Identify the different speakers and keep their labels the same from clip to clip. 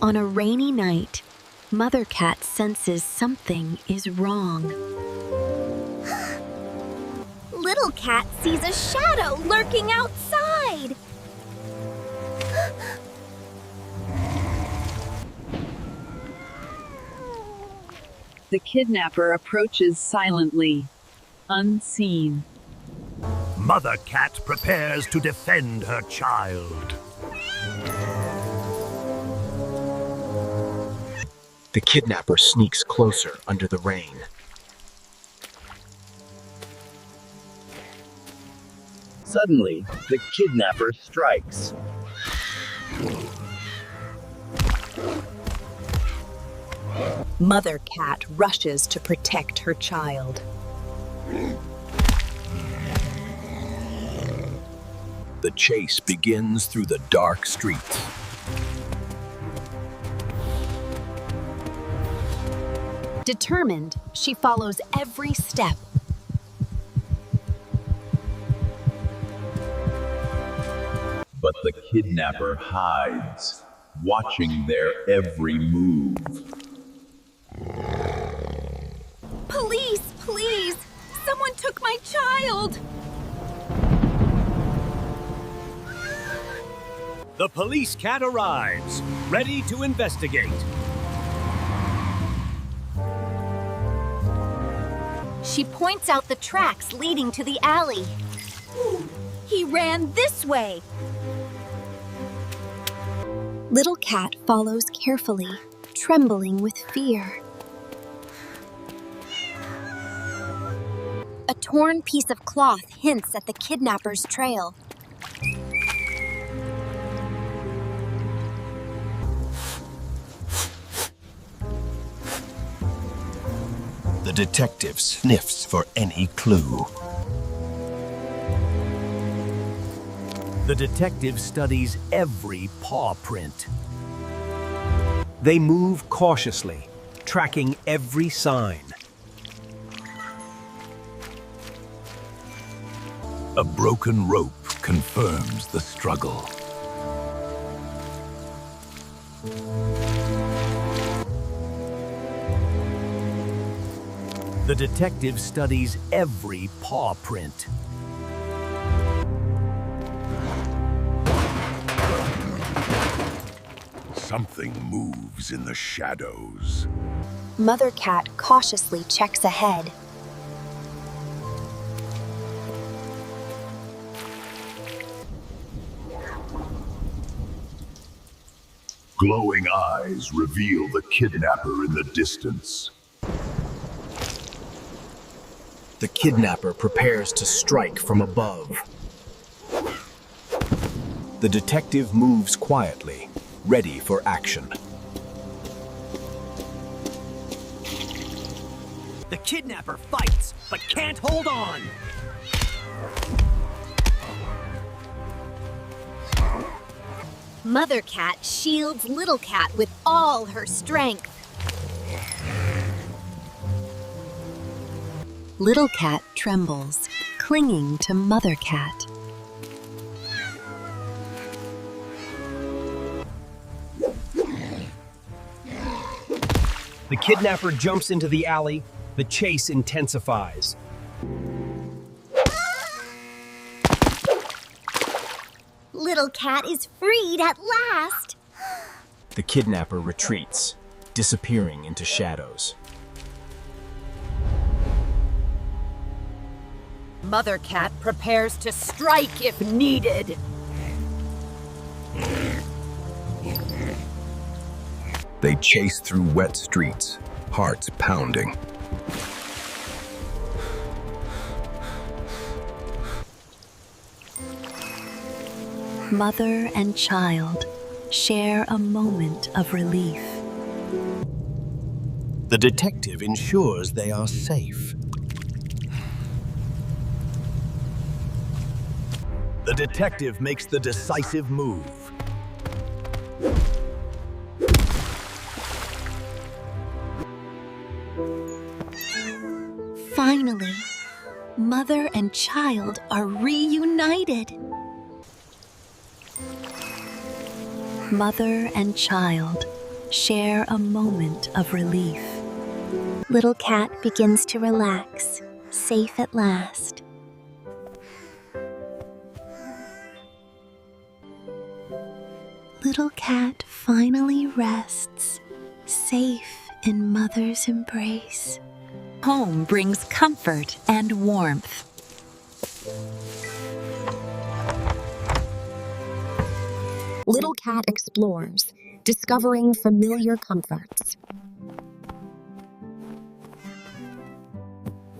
Speaker 1: On a rainy night, Mother Cat senses something is wrong.
Speaker 2: Little Cat sees a shadow lurking outside.
Speaker 3: The kidnapper approaches silently, unseen.
Speaker 4: Mother Cat prepares to defend her child.
Speaker 5: The kidnapper sneaks closer under the rain.
Speaker 4: Suddenly, the kidnapper strikes.
Speaker 6: Mother Cat rushes to protect her child.
Speaker 4: The chase begins through the dark streets.
Speaker 1: Determined, she follows every step.
Speaker 4: But the kidnapper hides, watching their every move.
Speaker 2: Police, please! Someone took my child!
Speaker 4: The police cat arrives, ready to investigate.
Speaker 2: She points out the tracks leading to the alley. He ran this way.
Speaker 1: Little Cat follows carefully, trembling with fear.
Speaker 2: A torn piece of cloth hints at the kidnapper's trail.
Speaker 4: The detective sniffs for any clue. The detective studies every paw print.
Speaker 7: They move cautiously, tracking every sign.
Speaker 4: A broken rope confirms the struggle. The detective studies every paw print. Something moves in the shadows.
Speaker 1: Mother Cat cautiously checks ahead.
Speaker 4: Glowing eyes reveal the kidnapper in the distance.
Speaker 5: The kidnapper prepares to strike from above.
Speaker 7: The detective moves quietly, ready for action.
Speaker 8: The kidnapper fights, but can't hold on.
Speaker 2: Mother Cat shields Little Cat with all her strength.
Speaker 1: Little Cat trembles, clinging to Mother Cat.
Speaker 7: The kidnapper jumps into the alley. The chase intensifies.
Speaker 2: Little Cat is freed at last.
Speaker 5: The kidnapper retreats, disappearing into shadows.
Speaker 6: Mother Cat prepares to strike if needed.
Speaker 4: They chase through wet streets, hearts pounding.
Speaker 1: Mother and child share a moment of relief.
Speaker 4: The detective ensures they are safe. The detective makes the decisive move.
Speaker 1: Finally, mother and child are reunited. Mother and child share a moment of relief.
Speaker 9: Little cat begins to relax, safe at last. Little cat finally rests, safe in mother's embrace.
Speaker 1: Home brings comfort and warmth.
Speaker 10: Little cat explores, discovering familiar comforts.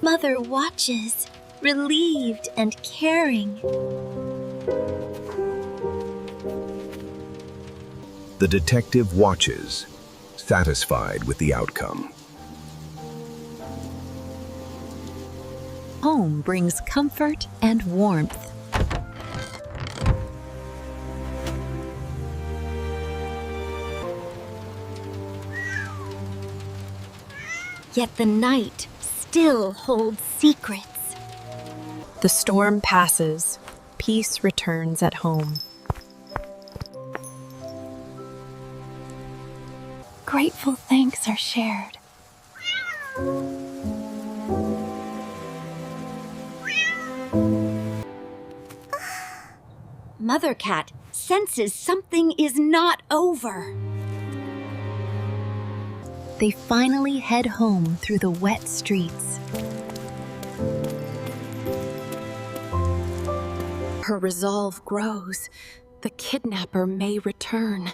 Speaker 9: Mother watches, relieved and caring.
Speaker 7: The detective watches, satisfied with the outcome.
Speaker 1: Home brings comfort and warmth.
Speaker 2: Yet the night still holds secrets.
Speaker 6: The storm passes. Peace returns at home.
Speaker 9: Grateful thanks are shared.
Speaker 2: Mother cat senses something is not over.
Speaker 1: They finally head home through the wet streets.
Speaker 6: Her resolve grows. The kidnapper may return.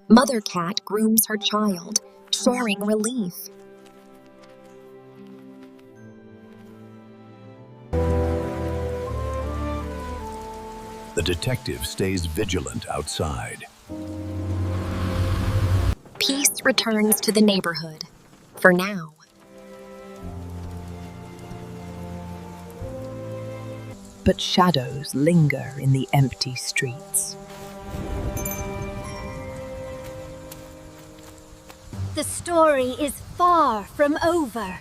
Speaker 10: Mother cat grooms her child, sharing relief.
Speaker 4: The detective stays vigilant outside.
Speaker 10: Peace returns to the neighborhood, for now.
Speaker 6: But shadows linger in the empty streets.
Speaker 2: The story is far from over.